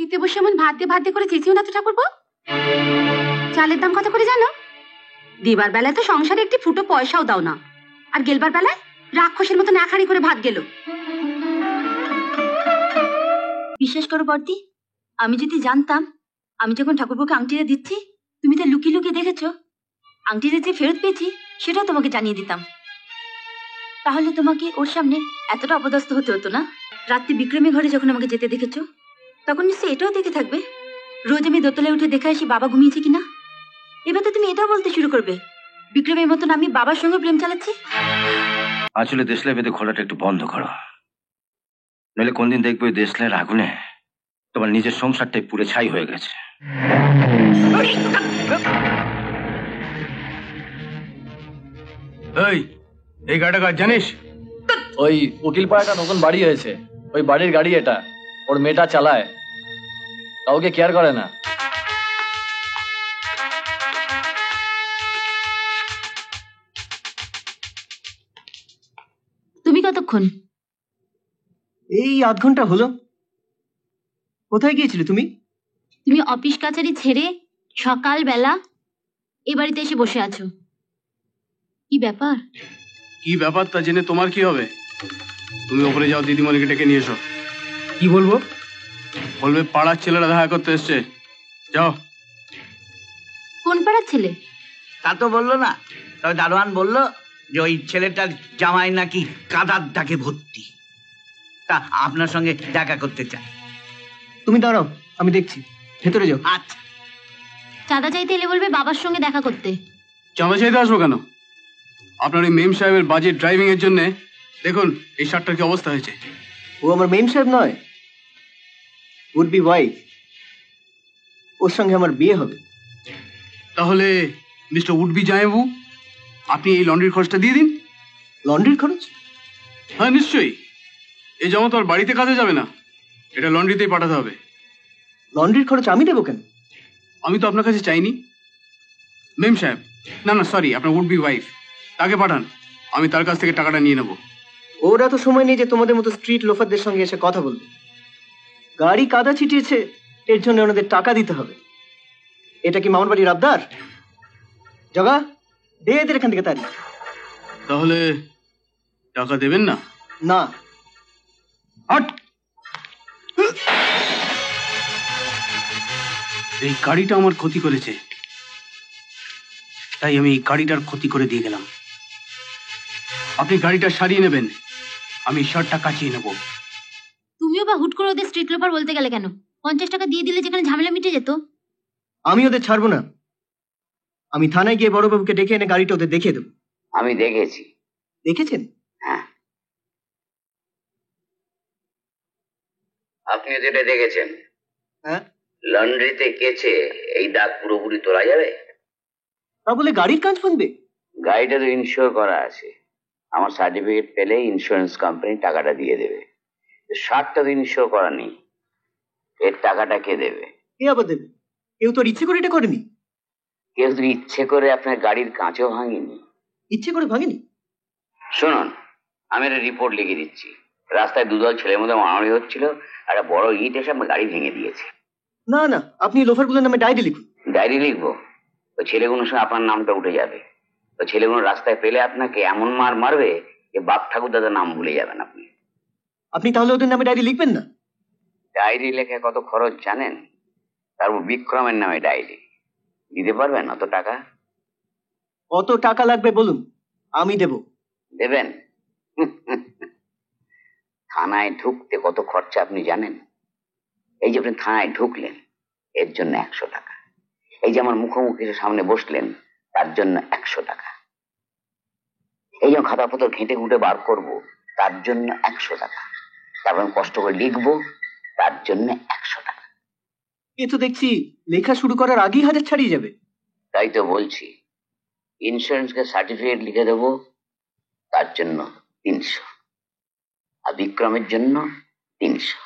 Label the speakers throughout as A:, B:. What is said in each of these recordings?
A: মাটিতে বসে এমন ভাত দিয়ে করে চেঁচিও না তো ঠাকুরপো। চালের দাম কত করে জানো? দিবার বেলায় তো সংসারে একটি ফুটো পয়সাও দাও না, আর গেলবার বেলায় রাক্ষসের মতো নাখাড়ি করে ভাত গেল। বিশ্বাস করো বর্দি, আমি যদি জানতাম আমি যখন ঠাকুরপোকে আংটিটা দিচ্ছি তুমি তো লুকিয়ে লুকিয়ে দেখেছো, আংটিটা যে ফেরত পেয়েছি সেটাও তোমাকে জানিয়ে দিতাম। তাহলে তোমাকে ওর সামনে এতটা অপদস্থ হতে হতো না। রাত্রি বিক্রমী ঘরে যখন আমাকে যেতে দেখেছো তখন নিশ্চয়ই এটাও দেখে থাকবে রোজ আমি দোতলায় উঠে দেখে আসি বাবা ঘুমিয়েছে কিনা। এবার তো তুমি এটাও বলতে শুরু করবে বিক্রমের মতন আমি বাবার সঙ্গে প্রেম চালাচ্ছি।
B: আসলে দেশলাই বেঁধে ঘোলাটা একটু বন্ধ করো, নইলে কোনদিন দেখবে ওই দেশলাইয়ের আগুনে তোমার নিজের সংসারটাই পুড়ে ছাই হয়ে গেছে।
C: এই গাড়িটা কাজ জানিস?
D: ওই উকিল পাড়াটা নতুন বাড়ি হয়েছে, ওই বাড়ির গাড়ি এটা। ওর মেয়েটা চালায়, কাউকে কেয়ার করে না।
A: তুমি কতক্ষণ?
E: এই আধ ঘন্টা হলো। কোথায় গিয়েছিলে তুমি?
A: তুমি অফিস কাছারি ছেড়ে সকাল বেলা এ বাড়িতে এসে বসে আছো, কি ব্যাপার?
C: কি ব্যাপার তা জেনে তোমার কি হবে? তুমি ওপরে যাও, দিদিমণিকে ডেকে নিয়ে এসো।
E: কি বলবো?
C: বলবে পাড়ার ছেলেরা দেখা করতে এসছে, যাও।
A: কোন পাড়ার ছেলে?
F: তা তো বললো না, তবে দারোয়ান বললো যে ওই ছেলেটার জামাই নাকি কাদার দাগে ভর্তি, তা আপনার সঙ্গে দেখা করতে চায়।
E: তুমি দাঁড়াও, আমি দেখছি, ভেতরে যাও।
F: আচ্ছা।
A: চাঁদা চাইতে এলে বলবে বাবার সঙ্গে দেখা করতে।
C: চাঁদা চাইতে আসবো কেন? আপনার ওই মেম সাহেবের বাজেট ড্রাইভিং এর জন্য দেখুন এই শার্টটার কি অবস্থা হয়েছে।
E: ও আমার মেম সাহেব নয়, উড বি ওয়াইফ। ওর সঙ্গে আমার বিয়ে হবে।
C: তাহলে মিস্টার উডবি জামাইবাবু, আপনি এই লন্ড্রির খরচটা দিয়ে দিন।
E: লন্ড্রির খরচ?
C: হ্যাঁ নিশ্চয়ই, এই জামা তো আর বাড়িতে কাজে যাবে না, এটা লন্ড্রিতেই পাঠাতে হবে।
E: লন্ড্রির খরচ আমি দেবো কেন?
C: আমি তো আপনার কাছে চাইনি। মেম সাহেব, না না সরি, আপনার উডবি ওয়াইফ, তাকে পাঠান, আমি তার কাছ থেকে টাকাটা নিয়ে নেব।
E: ওরা তো সময় নেই যে তোমাদের মতো স্ট্রিট লোফারদের সঙ্গে এসে কথা বলবে। গাড়ি কাদা ছিটিয়েছে, এর জন্য ওনাদের টাকা দিতে হবে। এটা কি মামুর বাড়ির আবদার? জগা, দে এদের এখান থেকে তাড়ি।
C: তাহলে টাকা দেবেন না?
E: না।
C: হট! এই গাড়িটা আমার ক্ষতি করেছে, তাই আমি এই গাড়িটার ক্ষতি করে দিয়ে গেলাম। আপনি গাড়িটা সারিয়ে নেবেন, আমি শার্টটা কাচিয়ে নেব।
A: তুমিও বা হুট করে ওদের স্ট্রিট লোপার বলতে গেলে কেন? 50 টাকা দিয়ে দিলে যেখানে ঝামেলা মিটে যেত।
E: আমি ওদের ছাড়বো না, আমি থানায় গিয়ে বড়বাবুকে ডেকে এনে গাড়িটা ওদের দেখিয়ে দেবো।
F: আমি দেখেছি।
E: দেখেছেন?
F: হ্যাঁ, আপনি যেটা দেখেছেন,
E: হ্যাঁ।
F: লন্ড্রিতে কেচে এই দাগ পুরোপুরি তোলা যাবে?
E: তা বলে গাড়ির কাজ ভাঙবে?
F: গাড়িটা তো ইনশিওর করা আছে, আমার সার্টিফিকেট পেলে ইন্স্যুরেন্স কোম্পানি টাকাটা দিয়ে দেবে। শার্টটা তো ইনশিওর করা নেই, এর টাকাটা কে দেবে?
E: কে আবার দেবে? কেউ তো ইচ্ছে করে এটা করেনি।
F: কেউ তো ইচ্ছে করে আপনার গাড়ির কাঁচও ভাঙেনি।
E: ইচ্ছে করে ভাঙেনি?
F: শুনুন, আমি একটা রিপোর্ট লিখে দিচ্ছি। রাস্তায় দুদল ছেলের মধ্যে মারামারি হচ্ছিল, একটা বড় ইট এসে আমার গাড়ি ভেঙে দিয়েছে।
E: না না, আপনি লোফারগুলোর নামে ডায়েরি লিখুন।
F: ডায়েরি লিখবো? ওই ছেলেগুলোর সঙ্গে আপনার নামটা উঠে যাবে। ওই ছেলেগুলো রাস্তায় পেলে আপনাকে এমন মার মারবে যে বাপ ঠাকুর দাদার নাম ভুলে যাবেন আপনি।
E: আপনি তাহলে ওদের নামে ডায়েরি লিখবেন না?
F: ডায়েরি লেখে কত খরচ জানেন? তারপর বিক্রমের নামে ডায়েরি দিতে পারবেন অত টাকা?
E: কত টাকা লাগবে বলুন, আমি দেব।
F: দেবেন? থানায় ঢুকতে কত খরচা আপনি জানেন? এই যে আপনি থানায় ঢুকলেন, এর জন্য 100 টাকা। এই যে আমার মুখোমুখি সামনে বসলেন, তার জন্য 100 টাকা। এই যে খাতাপত্র ঘেঁটে ঘুঁটে বার করব, তার জন্য 100 টাকা। তারপর কষ্ট করে লিখবো, তার জন্য 100 টাকা।
E: এ তো দেখছি লেখা শুরু করার আগেই হাজার ছাড়িয়ে যাবে।
F: তাই তো বলছি, ইন্স্যুরেন্সকে সার্টিফিকেট লিখে দেবো, তার জন্য 300, আর বিক্রমের জন্য 300।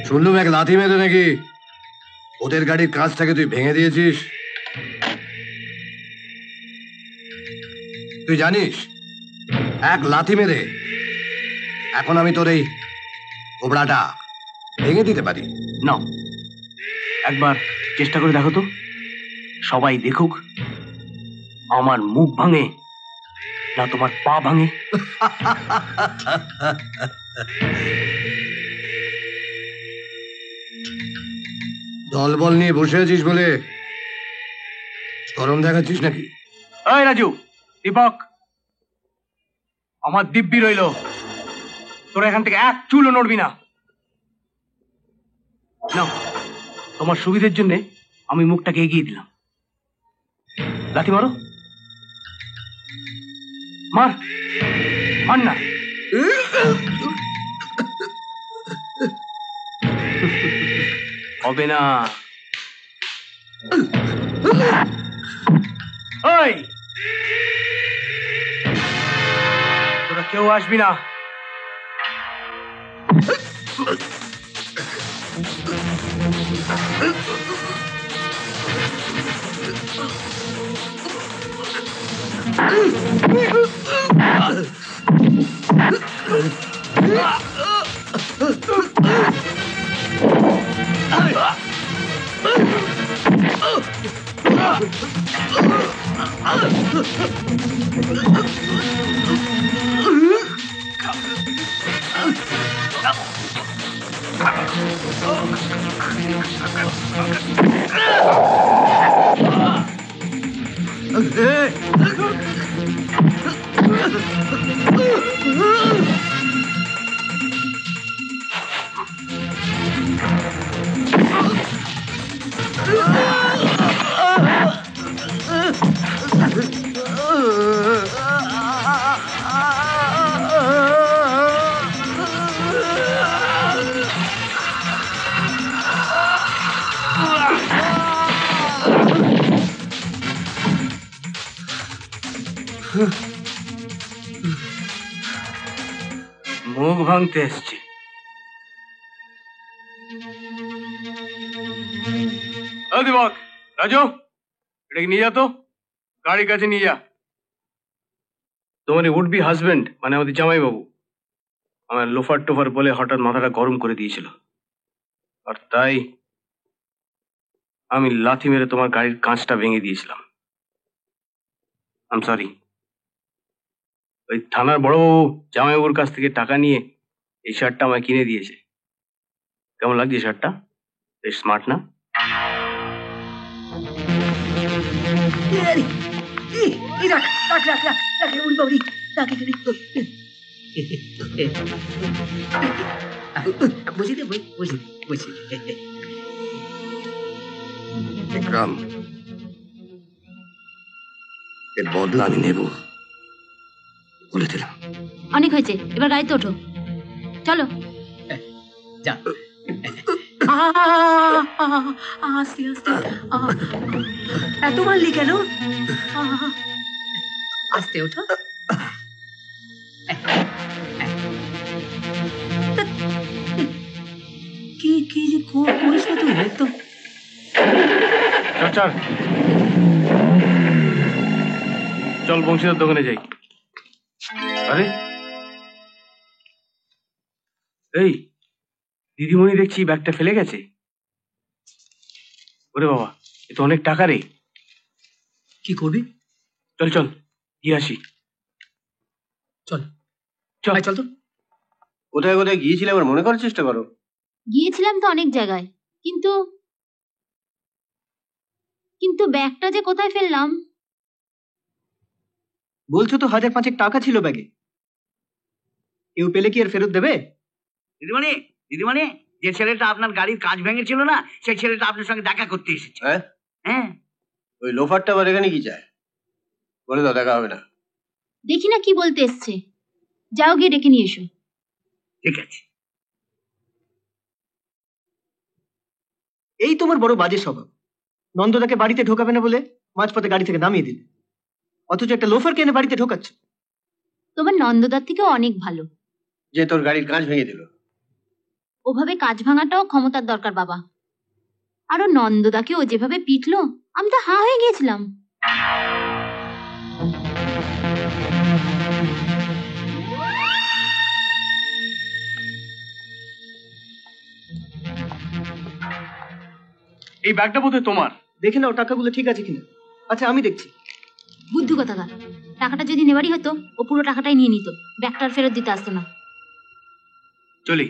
B: শুনলুম এক লাথি মেরে নাকি ওদের গাড়ির কাঁচটাকে তুই ভেঙে দিয়েছিস।
G: তুই জানিস এক লাথি মেরে এখন আমি তোর এই কোবড়াটা ভেঙে দিতে পারি।
C: নাও একবার চেষ্টা করে দেখো তো, সবাই দেখুক আমার মুখ ভাঙে না তোমার পা ভাঙে।
G: দলবল নিয়ে বসে আছিস বলে গরম দেখাচ্ছিস নাকি?
C: এই রাজু, দীপক, আমার দিব্যি রইল, তোরা এখান থেকে এক চুলও নড়বি না। নাও, তোমার সুবিধের জন্য আমি মুখটাকে এগিয়ে দিলাম। লাথি মারো, মার মার না। হবে না। ওই তোরা কেউ আসবি না। মুখ ভাঙতে এসছি। দীপক, রাজু, এটাকে নিয়ে যা তো, গাড়ির কাছে নিয়ে যা। তোমার উড বি হাজবেন্ড মানে আমাদের জামাই বাবু আমার লোফার টোফার বলে হঠাৎ মাথাটা গরম করে দিয়েছিল, আর তাই আমি লাথি মেরে তোমার গাড়ির কাঁচটা ভেঙে দিয়েছিলাম। I am sorry. ওই থানার বড়বাবু জামাইবাবুর কাছ থেকে টাকা নিয়ে এই শার্টটা আমায় কিনে দিয়েছে। কেমন লাগছে শার্টটা? বেশ স্মার্ট না?
G: বিক্রম, এর বদলা আমি নেব বলে দিলাম।
A: অনেক হয়েছে, এবার গাড়িতে ওঠো, চলো।
H: আস্তে আস্তে, এত মারলি কেন? আস্তে ওঠো। কি কি যে করিস না তুই একদম।
C: চল বংশীদার দোকানে যাই। আরে এই দিদিমণি দেখছি ব্যাগটা ফেলে গেছে। ওরে বাবা, এ তো অনেক টাকা রে।
H: কি করবি?
C: চল চল দিয়ে আসি।
H: চল
C: চল
H: চল তো।
G: কোথায় কোথায় গিয়েছিলে আবার মনে করার চেষ্টা করো।
A: গিয়েছিলাম তো অনেক জায়গায়, কিন্তু কিন্তু ব্যাগটা যে কোথায় ফেললাম।
E: বলছো তো 1,500 টাকা ছিল ব্যাগে, কেউ পেলে কি আর ফেরত দেবে?
F: দিদিমণি, দিদিমণি, যে ছেলেটা আপনার গাড়ির কাঁচ ভেঙেছিল না, সেই ছেলেটা আপনার সঙ্গে দেখা করতে এসেছে। হ্যাঁ,
G: ওই লোফারটা আবার এখানে কি চায়? বলে দাও, দেখা হবে না।
A: দেখি না কি বলতে এসছে, যাও গিয়ে ডেকে নিয়ে এসো।
F: ঠিক আছে।
E: এই তোমার বড় বাজে স্বভাব। নন্দদাকে বাড়িতে ঢোকাবে না বলে মাঝপথে গাড়ি থেকে নামিয়ে দিলে, অথচ একটা লোফারকে এনে বাড়িতে ঢোকাচ্ছ।
A: তোমার নন্দদার থেকে অনেক ভালো।
G: যে তোর গাড়ির কাঁচ ভেঙে দিল।
A: ওভাবে কাজ ভাঙাটাও ক্ষমতার দরকার বাবা। আরো নন্দদাকে ও যেভাবে পিটলো, আমি তো হা হয়ে গিয়েছিলাম।
C: এই ব্যাগটা বোধহয় তোমার।
E: দেখে নাও টাকাগুলো ঠিক আছে কিনা। আচ্ছা আমি দেখছি।
A: বুদ্ধু কথাকার, টাকাটা যদি নেওয়ারই হতো ও পুরো টাকাটাই নিয়ে নিত, ব্যাগটা আর ফেরত দিতে আসতো না।
C: চলি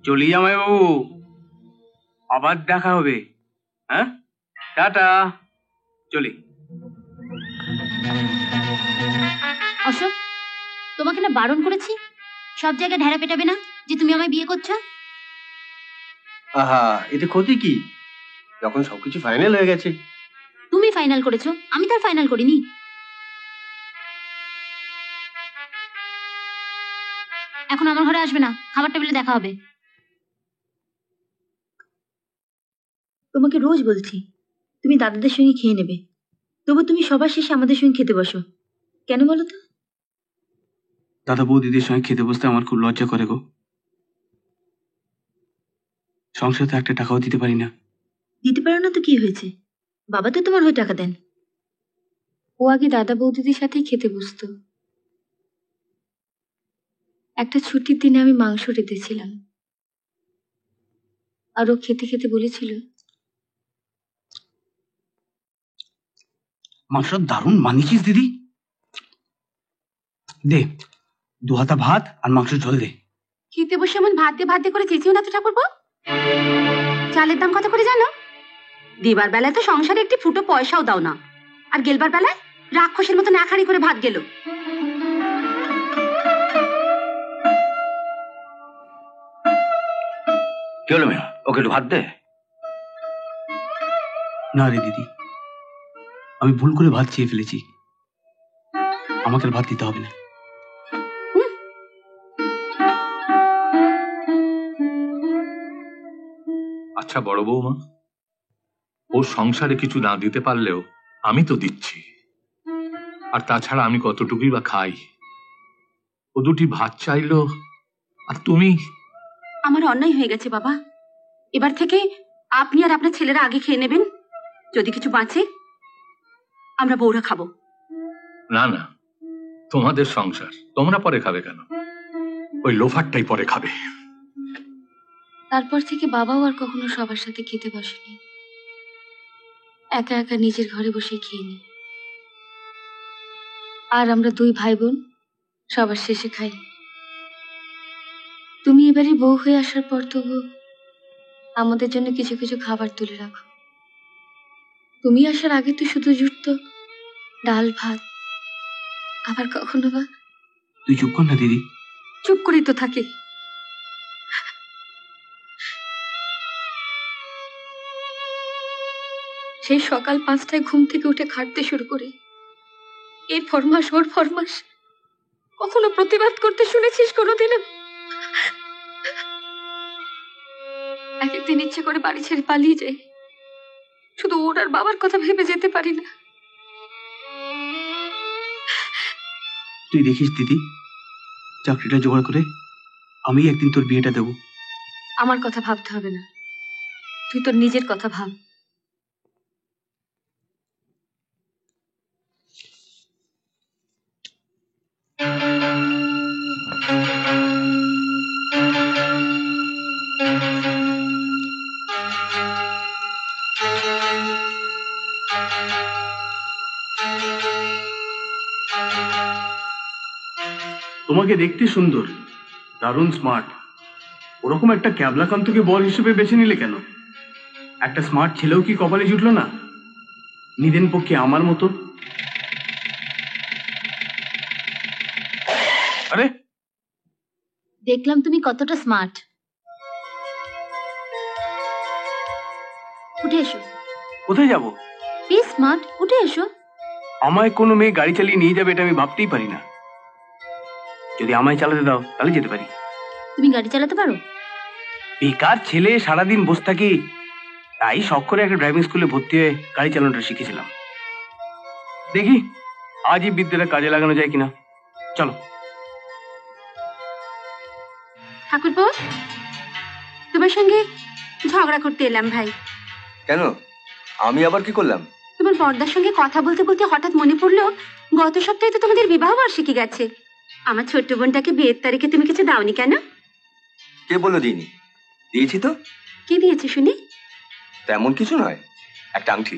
C: চলি জামাই বাবু, আবার দেখা হবে। হ্যাঁ, টাটা, চলি।
A: অশোক, তোমাকে না বারণ করেছি সব জায়গায় ঢেরা পেটাবে না যে তুমি আমায় বিয়ে করছো।
E: আহা, এতে ক্ষতি কি? যখন সবকিছু ফাইনাল হয়ে গেছে।
A: তুমি ফাইনাল করেছো, আমি তার ফাইনাল করিনি। এখন আমার ঘরে আসবে না, খাবার টেবিলে দেখা হবে। তোমাকে রোজ বলছি তুমি দাদাদের সঙ্গে খেয়ে নেবে, তবু তুমি সবার শেষে আমাদের সঙ্গে খেতে বসো, কেন বলো তো?
C: দাদা বৌদিদের সঙ্গে খেতে বসতে আমার খুব লজ্জা করে গো। সংসারে তো একটা টাকাও দিতে পারি না।
A: দিতে পারো না তো কি হয়েছে, বাবা তো তোমার হয়ে টাকা দেন। ও আগে দাদা বৌদিদের সাথে খেতে বসতো। একটা ছুটির দিনে আমি মাংস রেঁধেছিলাম, আর ও খেতে খেতে বলেছিল,
C: মাংস দারুণ বানিয়েছিস দিদি, দে 2 হাতা ভাত আর মাংসের ঝোল দে।
A: খেতে বসে এমন ভাত দিয়ে করে চেঁচিও না তো ঠাকুরপো। চালের দাম কত করে জানো? দেবার বেলায় তো সংসারে একটি ফুটো পয়সাও দাও না, আর গেলবার বেলায় রাক্ষসের মতো নাখাড়ি করে ভাত গেল।
B: কি হলো মেয়ে, ওকে একটু ভাত দে।
C: না রে দিদি, আমি ভুল করে ভাত চেয়ে ফেলেছি, আমাকে আর ভাত দিতে হবে না।
I: আচ্ছা বড় বৌমা, ওর সংসারে কিছু না দিতে পারলেও আমি তো দিচ্ছি, আর তাছাড়া আমি কতটুকুই বা খাই। ও দুটি ভাত চাইলো আর তুমি।
A: আমার অন্যায় হয়ে গেছে বাবা, এবার থেকে আপনি আর আপনার ছেলেরা আগে খেয়ে নেবেন, যদি কিছু বাঁচে আমরা বউরা খাবো।
I: না না, তোমাদের সংসার, তোমরা পরে খাবে কেন? ওই লোফারটাই পরে খাবে।
A: তারপর থেকে বাবাও আর কখনো সবার সাথে খেতে বসেনি, একা একা নিজের ঘরে বসে খেয়ে নি। আর আমরা 2 ভাই বোন সবার শেষে খাই। তুমি এবারে বউ হয়ে আসার পর তবু আমাদের জন্য কিছু কিছু খাবার তুলে রাখো। তুমি আসার আগে তো শুধু জুটতো ডাল ভাত, আবার কখনো বা।
C: তুই চুপ কর না দিদি।
A: চুপ করে তো থাকে। সেই সকাল 5টায় ঘুম থেকে উঠে খাটতে শুরু করে এর ফরমাস ওর ফরমাস, কখনো প্রতিবাদ করতে শুনেছিস কোনোদিনও? এক একদিন ইচ্ছে করে বাড়ি ছেড়ে পালিয়ে যাই, শুধু ওর আর বাবার কথা ভেবে যেতে পারি না।
C: তুই দেখিস দিদি, চাকরিটা জোগাড় করে আমি একদিন তোর বিয়েটা দেবো।
A: আমার কথা ভাবতে হবে না, তুই তোর নিজের কথা ভাব।
C: তোমাকে দেখতে সুন্দর, দারুণ স্মার্ট, ওরকম একটা ক্যাবলাকান্তকে বর হিসেবে বেছে নিলে কেন? একটা স্মার্ট ছেলেও কি কপালে জুটলো না? নিদেন পক্ষে আমার মতো। আরে
A: দেখলাম তুমি কতটা স্মার্ট। উঠে এসো।
C: কোথায় যাব?
A: প্লিজ স্মার্ট, উঠে এসো।
C: আমায় কোনো মেয়ে গাড়ি চালিয়ে নিয়ে যাবে এটা আমি ভাবতেই পারি না। যদি আমায় চালাতে দাও তাহলে যেতে পারি।
A: তুমি গাড়ি চালাতে পারো?
C: বেকার ছেলে, সারাদিন বসে থাকি, তাই শখ করে একটা ড্রাইভিং স্কুলে ভর্তি হয়ে গাড়ি চালানোটা শিখেছিলাম। দেখি আজই বিদ্যাটা কাজে লাগানো যায় কিনা। চলো।
A: ঠাকুরপো, তোমার সঙ্গে ঝগড়া করতে এলাম ভাই।
J: কেন, আমি আবার কি করলাম?
A: তোমার বর্দার সঙ্গে কথা বলতে বলতে হঠাৎ মনে পড়লো গত সপ্তাহে তো তোমাদের বিবাহ বার্ষিকী গেছে। আমার ছোট্ট বোনটাকে বিয়ের তারিখে তুমি কিছু দাওনি কেন?
J: কে বললো দিইনি? দিয়েছি তো।
A: কি দিয়েছে শুনি?
J: তেমন কিছু নয়, একটা আংটি।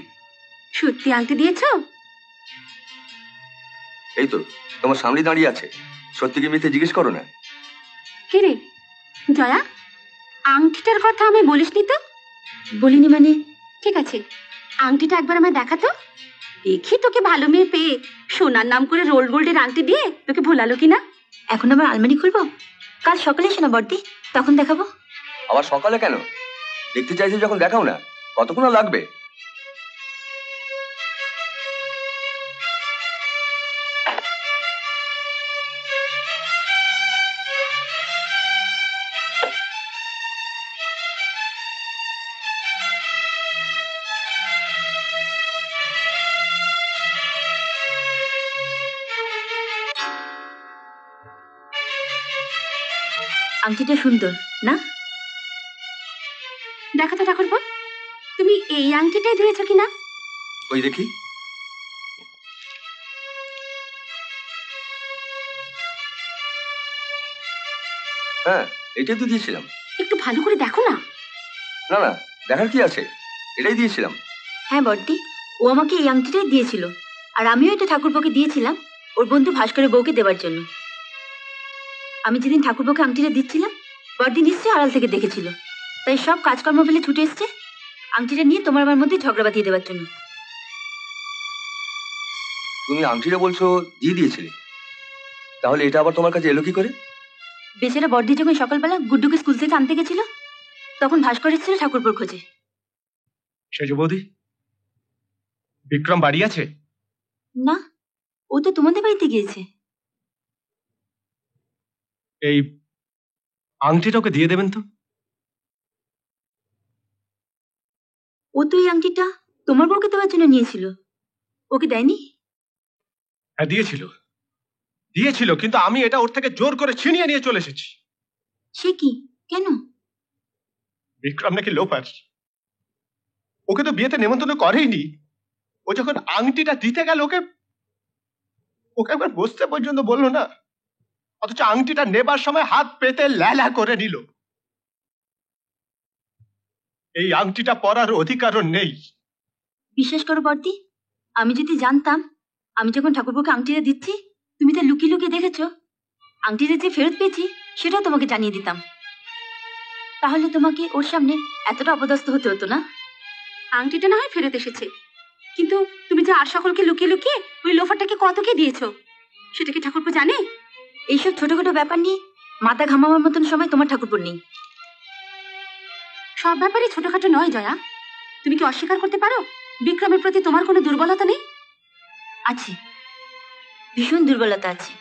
A: সত্যি আংটি দিয়েছো?
J: এই তো তোমার সামনে দাঁড়িয়ে আছে, সত্যি কি মিথ্যে জিজ্ঞেস করো না।
A: কে রে জয়া, আংটিটার কথা আমায় বলিসনি তো? বলিনি মানে? ঠিক আছে, আংটিটা একবার আমায় দেখাতো, দেখি তোকে ভালো মেয়ে পেয়ে সোনার নাম করে রোল গোল্ডের আংটি দিয়ে তোকে ভোলালো কিনা। এখন আবার আলমারি খুলবো? কাল সকালে এসো না বর্দি, তখন দেখাবো।
J: আবার সকালে কেন? দেখতে চাইছি যখন দেখাও না। কতক্ষণ আর লাগবে?
A: আংটিটা সুন্দর না? দেখো তো ঠাকুরপো, তুমি এই আংটিটাই ধুয়েছো কিনা?
J: ওই দেখি। হ্যাঁ, এটাই তো দিয়েছিলাম।
A: একটু ভালো করে দেখো না।
J: না না, দেখার কি আছে, এটাই দিয়েছিলাম।
A: হ্যাঁ বর্দি, ও আমাকে এই আংটিটাই দিয়েছিল, আর আমিও এটা ঠাকুরপোকে দিয়েছিলাম ওর বন্ধু ভাস্করের বউকে দেওয়ার জন্য। আমি যেদিন ঠাকুরপোকে আংটিটা দিচ্ছিলাম, বর্দি নিশ্চয়ই আড়াল থেকে দেখেছিল, তাই সব কাজকর্ম ফেলে ছুটে এসছে আংটিটা নিয়ে তোমার আমার মধ্যে ঝগড়া বাঁধিয়ে দেওয়ার জন্য।
J: তুমি আংটিটা বলছো দিয়ে দিয়েছিলে, তাহলে এটা আবার তোমার কাছে এলো কি করে?
A: বেচারা বর্দি যখন সকালবেলা গুড্ডুকে স্কুল থেকে আনতে গেছিল, তখন ভাস্কর এসেছিল ঠাকুরপোর খোঁজে।
C: সেজ বৌদি, বিক্রম বাড়ি আছে?
A: না, ও তো তোমাদের বাড়িতে গিয়েছে।
C: এই আংটিটা ওকে দিয়ে দেবেন তো।
A: ও তো এই আংটিটা তোমার বউকে দেওয়ার জন্য নিয়েছিল, ওকে দেয়নি?
C: হ্যাঁ দিয়েছিল, দিয়েছিল, কিন্তু আমি এটা ওর থেকে জোর করে ছিনিয়ে নিয়ে চলে এসেছি।
A: সে কি? কেন?
C: বিক্রম নাকি লোফার, ওকে তো বিয়েতে নেমন্তন্ন করেইনি। ও যখন আংটিটা দিতে গেল ওকে ওকে একবার বসতে পর্যন্ত বললো না, অথচ আংটিটা নেবার সময় হাত পেতে ল্যালা করে নিল। এই আংটিটা পরার অধিকারও নেই।
A: বিশ্বাস করো বর্দি, আমি যদি জানতাম আমি যখন ঠাকুরপোকে আংটিটা দিচ্ছি তুমি তা লুকিয়ে লুকিয়ে দেখেছো, আংটিটা যে ফেরত পেয়েছি সেটাও তোমাকে জানিয়ে দিতাম। তাহলে তোমাকে ওর সামনে এতটা অপদস্থ হতে হতো না। আংটিটা না হয় ফেরত এসেছে, কিন্তু তুমি যে আর সকলকে লুকিয়ে লুকিয়ে ওই লোফারটাকে কত কে দিয়েছো সেটা কি ঠাকুরপো জানে? এইসব ছোটখাটো ব্যাপার নিয়ে মাথা ঘামাবার মতন সময় তোমার ঠাকুরপোর নেই। সব ব্যাপারে ছোটখাটো নয় জয়া, তুমি কি অস্বীকার করতে পারো বিক্রমের প্রতি তোমার কোনো দুর্বলতা নেই? আছে, ভীষণ দুর্বলতা আছে।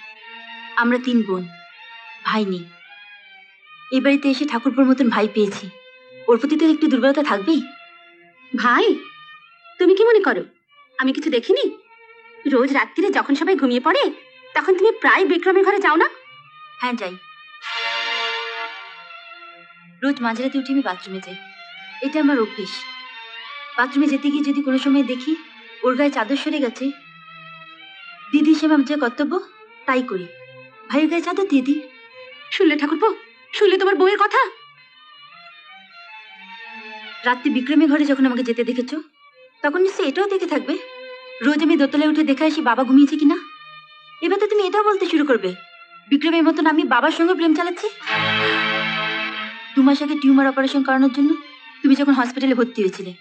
A: আমরা 3 বোন, ভাই নেই। এই বাড়িতে এসে ঠাকুরপোর মতন ভাই পেয়েছি, ওর প্রতি তো একটু দুর্বলতা থাকবেই। ভাই, তুমি কি মনে করো আমি কিছু দেখিনি? রোজ রাত্রিরে যখন সবাই ঘুমিয়ে পড়ে তখন তুমি প্রায় বিক্রমের ঘরে যাও না? হ্যাঁ যাই, রোজ মাঝরাতে উঠে আমি বাথরুমে যাই, এটা আমার অভ্যেস। বাথরুমে যেতে গিয়ে যদি কোনো সময় দেখি ওর গায়ে চাদর সরে গেছে, দিদি হিসেবে আমার যে কর্তব্য তাই করি, ভাইয়ের গায়ে চাদর দিয়ে দিই। শুনলে ঠাকুরপো, শুনলে তোমার বউয়ের কথা? রাত্রি বিক্রমের ঘরে যখন আমাকে যেতে দেখেছো তখন নিশ্চয়ই এটাও দেখে থাকবে রোজ আমি দোতলায় উঠে দেখে আসি বাবা ঘুমিয়েছে কিনা। এবার তো তুমি এটাও বলতে শুরু করবে বিক্রমের মতন আমি বাবার সঙ্গে প্রেম চালাচ্ছি। 2 মাস আগে টিউমার অপারেশন করানোর জন্য তুমি যখন হসপিটালে ভর্তি হয়েছিলে,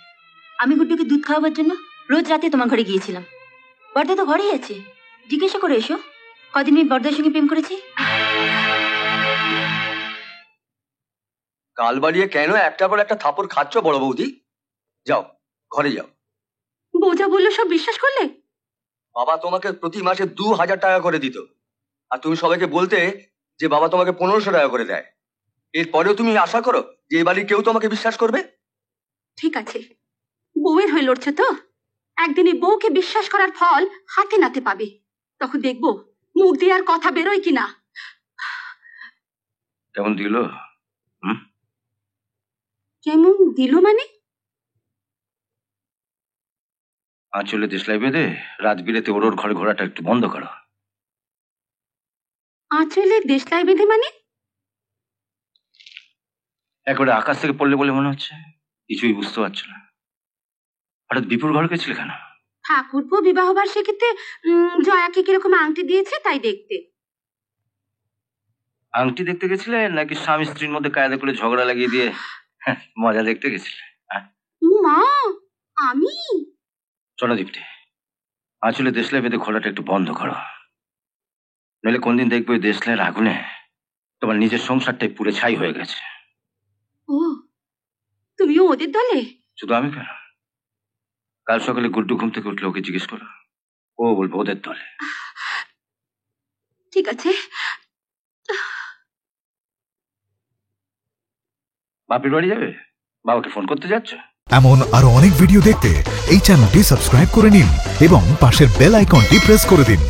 A: আমি গুড্ডুকে দুধ খাওয়াবার জন্য রোজ রাতে তোমার ঘরে গিয়েছিলাম। বর্দা তো ঘরেই আছে, জিজ্ঞাসা করে এসো কদিন আমি বর্দার সঙ্গে প্রেম করেছি।
J: কাল বাড়িয়ে কেন একটা পর একটা থাপড় খাচ্ছ বড় বৌদি? যাও ঘরে যাও।
A: বউ যা বললো সব বিশ্বাস করলে?
J: বাবা তোমাকে প্রতি মাসে 2000 টাকা করে দিত, আর তুমি সবাইকে বলতে যে বাবা তোমাকে 1500 টাকা করে দেয়। এরপরেও তুমি আশা করো যে এই বাড়ির কেউ তোমাকে বিশ্বাস করবে?
A: ঠিক আছে, বউয়ের হয়ে লড়ছে তো, একদিন এই বউকে বিশ্বাস করার ফল হাতে নাতে পাবে, তখন দেখবো মুখ দিয়ে আর কথা বেরোয় কিনা।
B: কেমন দিল?
A: কেমন দিল মানে?
B: আঁচলে দেশলাই বেঁধে রাত বিরেতে ওর ওর ঘরে ঘোরাটা একটু বন্ধ করো।
A: আঁচলে দেশলাই বেঁধে মানে?
B: একবারে আকাশ থেকে পড়লে বলে মনে হচ্ছে, কিছুই বুঝতে পারছো না। হঠাৎ বিপুর ঘর গেছিলে কেন?
A: ঠাকুরপো বিবাহ বার্ষিকীতে জয়াকে কিরকম আংটি দিয়েছে তাই দেখতে।
B: আংটি দেখতে গেছিলে নাকি স্বামী স্ত্রীর মধ্যে কায়দা করে ঝগড়া লাগিয়ে দিয়ে মজা দেখতে গেছিলে?
A: মা, আমি?
B: চলো দীপ্তি, আঁচলে দেশলাই বেঁধে ঘোরাটা একটু বন্ধ করো, নইলে কোনদিন দেখবে ওই দেশলাইয়ের আগুনে তোমার নিজের সংসারটাই পুড়ে ছাই হয়ে গেছে।
A: ও, তুমিও ওদের দলে?
B: শুধু আমি কেন, কাল সকালে গুড্ডু ঘুম থেকে উঠলে ওকে জিজ্ঞেস করো, ও বলবো ওদের দলে।
A: ঠিক আছে।
B: বাপের বাড়ি যাবে? বাবাকে ফোন করতে যাচ্ছ?
K: এমন আরো অনেক ভিডিও দেখতে এই চ্যানেলটি সাবস্ক্রাইব করে নিন এবং পাশের বেল আইকনটি প্রেস করে দিন।